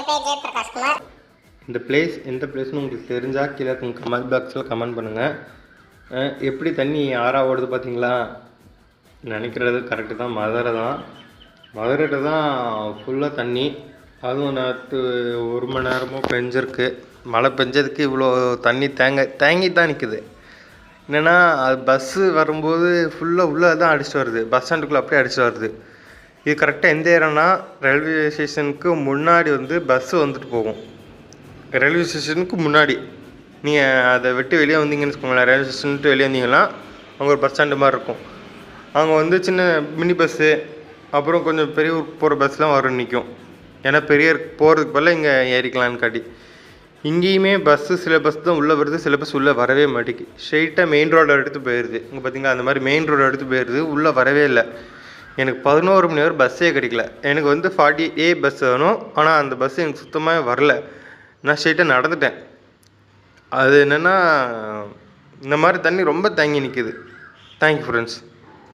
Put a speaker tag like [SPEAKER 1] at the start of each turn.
[SPEAKER 1] பேர் ஜெயபிரகாஷ் குமார்.
[SPEAKER 2] இந்த பிளேஸ் எந்த பிளேஸ்னு உங்களுக்கு தெரிஞ்சால் கீழே கமெண்ட் பாக்ஸில் கமெண்ட் பண்ணுங்கள். எப்படி தண்ணி ஆறாக ஓடுது பார்த்தீங்களா? நினைக்கிறது கரெக்டு தான். மதுரைகிட்ட தான் ஃபுல்லாக தண்ணி. அதுவும் நேற்று 1 மணி நேரமோ பெஞ்சிருக்கு. மழை பெஞ்சதுக்கு இவ்வளோ தண்ணி தேங்கி தான் நிற்குது. என்னென்னா அது பஸ்ஸு வரும்போது ஃபுல்லாக உள்ளே தான் அடிச்சுட்டு வருது. பஸ் ஸ்டாண்டுக்குள்ளே அப்படியே அடிச்சுட்டு வருது. இது கரெக்டாக எந்த ஏரியானா ரயில்வே ஸ்டேஷனுக்கு முன்னாடி பஸ்ஸு வந்துட்டு போகும். ரயில்வே ஸ்டேஷனுக்கு முன்னாடி நீங்கள் அதை விட்டு வெளியே வந்தீங்கன்னு வச்சுக்கோங்களேன். ரயில்வே ஸ்டேஷன் வெளியே வந்தீங்கன்னா அங்கே ஒரு பஸ் ஸ்டாண்டு மாதிரி இருக்கும். அங்கே சின்ன மினி பஸ்ஸு அப்புறம் கொஞ்சம் பெரிய ஊருக்கு போகிற பஸ்லாம் வரும் நிற்கும். ஏன்னா பெரிய போகிறதுக்கு பதிலாக இங்கே ஏறிக்கலான்னு காட்டி. இங்கேயுமே சில பஸ் தான் உள்ளே வருது, சில பஸ் உள்ளே வரவே மாட்டேங்குது. ஸ்ட்ரெயிட்டாக மெயின் ரோடை எடுத்து போயிடுது. இங்கே பார்த்தீங்களா, அந்த மாதிரி மெயின் ரோடை எடுத்து போயிடுது. உள்ளே வரவே இல்லை. எனக்கு 11 மணி வரை பஸ்ஸே கிடைக்கல. எனக்கு 40A பஸ் வேணும். ஆனால் அந்த பஸ் எனக்கு சுத்தமாக வரல. நான் ஸ்ட்ரெயிட்டாக நடந்துட்டேன். அது என்னென்னா இந்த மாதிரி தண்ணி ரொம்ப தேங்கி நிற்குது. Thank you friends.